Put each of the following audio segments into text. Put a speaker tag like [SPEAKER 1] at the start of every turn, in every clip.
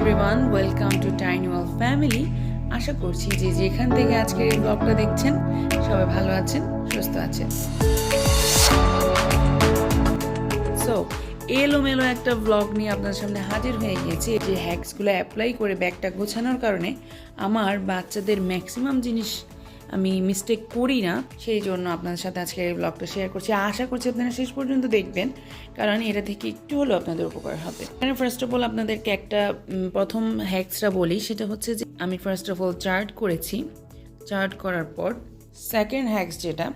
[SPEAKER 1] Everyone, welcome to tiny world family. আশা করছি যে যেখান থেকে আজকের এই ব্লগটা দেখছেন সবাই ভালো আছেন, সুস্থ আছেন। সো এলোমেলো একটা ব্লগ নিয়ে আপনার সামনে হাজির হয়ে গিয়েছি। এই যে হ্যাকসগুলো অ্যাপ্লাই করে ব্যাগটা গোছানোর কারণে আমার বাচ্চাদের ম্যাক্সিমাম জিনিস আমি মিস্টেক করি না, সেই জন্য আপনাদের সাথে আজকে এই ব্লগটা শেয়ার করছি। আশা করছি আপনারা শেষ পর্যন্ত দেখবেন, কারণ এটা থেকে একটু হলেও আপনাদের উপকার হবে। এখানে ফার্স্ট অফ অল আপনাদেরকে একটা প্রথম হ্যাকসটা বলি, সেটা হচ্ছে যে আমি ফার্স্ট অফ অল চার্ট করেছি। চার্ট করার পর সেকেন্ড হ্যাকস যেটা,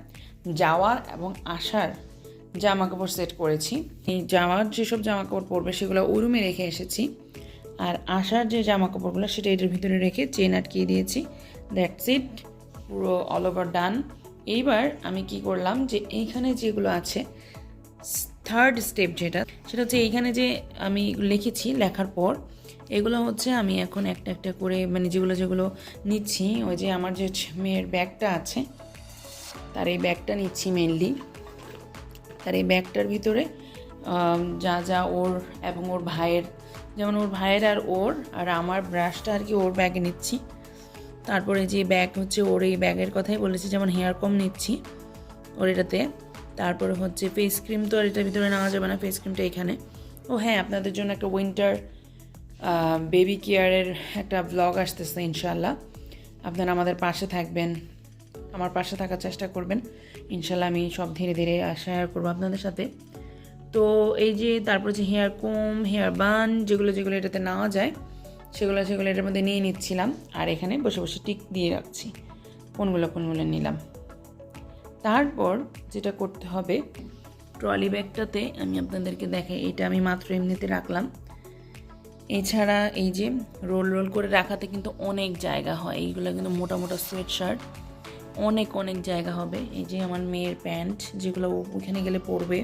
[SPEAKER 1] যাওয়ার এবং আসার জামা কাপড় সেট করেছি। এই যাওয়ার যেসব জামা কাপড় পরবে সেগুলো ওই রুমে রেখে এসেছি, আর আসার যে জামা কাপড়গুলো সেটা এটার ভিতরে রেখে চেন আটকিয়ে দিয়েছি। দ্যাটস ইট, পুরো অল ওভার ডান। এইবার আমি কি করলাম যে এইখানে যেগুলো আছে, থার্ড স্টেপ যেটা, সেটা হচ্ছে এইখানে যে আমি লিখেছি, লেখার পর এগুলো হচ্ছে আমি এখন একটা একটা করে মানে যেগুলো নিচ্ছি। ওই যে আমার যে মেয়ের ব্যাগটা আছে তার এই ব্যাগটা নিচ্ছি মেনলি। তার এই ব্যাগটার ভিতরে যা যা ওর এবং ওর ভাইয়ের, যেমন ওর ভাইয়ের আর ওর আর আমার ব্রাশটা আর কি ওর ব্যাগে নিচ্ছি। তারপরে যে ব্যাগ হচ্ছে ওর এই ব্যাগের কথাই বলেছি, যেমন হেয়ার কম নিচ্ছি ওর এটাতে। তারপরে হচ্ছে ফেস ক্রিম, তো আর এটার ভিতরে নেওয়া যাবে না, ফেস ক্রিমটা এখানে। ও হ্যাঁ, আপনাদের জন্য একটা উইন্টার বেবি কেয়ারের একটা ব্লগ আসতেছে ইনশাল্লাহ। আপনারা আমাদের পাশে থাকবেন, আমার পাশে থাকার চেষ্টা করবেন ইনশাল্লাহ। আমি সব ধীরে ধীরে শেয়ার করবো আপনাদের সাথে। তো এই যে তারপর যে হেয়ার কম, হেয়ার বান, যেগুলো এটাতে নেওয়া যায় সেগুলো এটার মধ্যে নিয়ে নিচ্ছিলাম, আর এখানে বসে বসে টিক দিয়ে রাখছি কোনগুলো নিলাম। তারপর যেটা করতে হবে, ট্রলি ব্যাগটাতে আমি আপনাদেরকে দেখাই, এটা আমি মাত্র এমনিতে রাখলাম। এছাড়া এই যে রোল করে রাখাতে কিন্তু অনেক জায়গা হয়। এইগুলো কিন্তু মোটা সোয়েট শার্ট, অনেক জায়গা হবে। এই যে আমার মেয়ের প্যান্ট, যেগুলো ওখানে গেলে পরবে,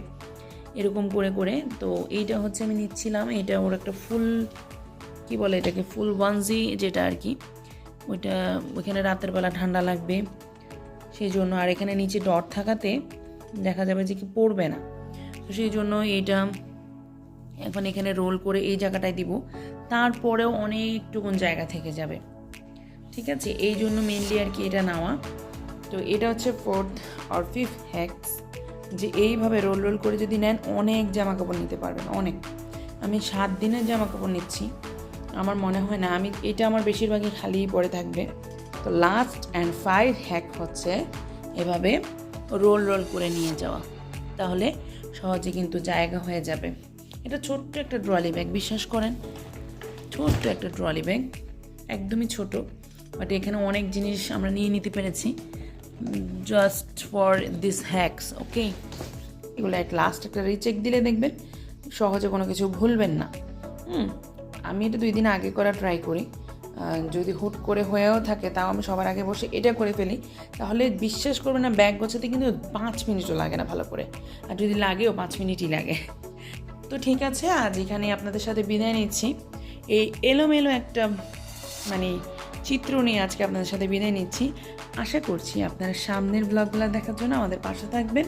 [SPEAKER 1] এরকম করে। তো এইটা হচ্ছে আমি নিচ্ছিলাম, এটা ওর একটা ফুল, কি বলে এটাকে, ফুল ওয়ানজি যেটা আর কি, ওইটা ওইখানে রাতের বেলা ঠান্ডা লাগবে সেই জন্য। আর এখানে নিচে ডট থাকাতে দেখা যাবে যে কি পড়বে না, তো সেই জন্য এইটা এখন এখানে রোল করে এই জায়গাটায় দিব। তারপরেও অনেকটুকুন জায়গা থেকে যাবে, ঠিক আছে, এই জন্য মেনলি আর কি এটা নেওয়া। তো এটা হচ্ছে ফোর্থ আর ফিফথ হ্যাকস, যে এইভাবে রোল করে যদি নেন অনেক জামা কাপড় নিতে পারবেন, অনেক। আমি 7 দিনের জামা কাপড় নিচ্ছি, আমার মনে হয় না এটা আমার বেশিরভাগই খালিই পড়ে থাকবে। তো লাস্ট অ্যান্ড 5 হ্যাক হচ্ছে এভাবে রোল করে নিয়ে যাওয়া, তাহলে সহজে কিন্তু জায়গা হয়ে যাবে। এটা ছোট্ট একটা ট্রলি ব্যাগ, বিশ্বাস করেন, ছোট্ট একটা ট্রলি ব্যাগ, একদমই ছোট, বাট এখানে অনেক জিনিস আমরা নিয়ে নিতে পেরেছি জাস্ট ফর দিস হ্যাকস। ওকে, এগুলো লাস্ট একটা রিচেক দিলে দেখবেন সহজে কোনো কিছু ভুলবেন না। আমি এটা 2 দিন আগে করা ট্রাই করি, যদি হুট করে হয়েও থাকে তাও আমি সবার আগে বসে এটা করে ফেলি, তাহলে বিশ্বাস করবেন না, ব্যাগ গোছাতে কিন্তু 5 মিনিটও লাগে না ভালো করে, আর যদি লাগেও 5 মিনিটই লাগে। তো ঠিক আছে, আজ এখানে আপনাদের সাথে বিদায় নিচ্ছি। এই এলোমেলো একটা মানে চিত্র নিয়ে আজকে আপনাদের সাথে বিদায় নিচ্ছি। আশা করছি আপনারা সামনের ব্লগগুলো দেখার জন্য আমাদের পাশে থাকবেন।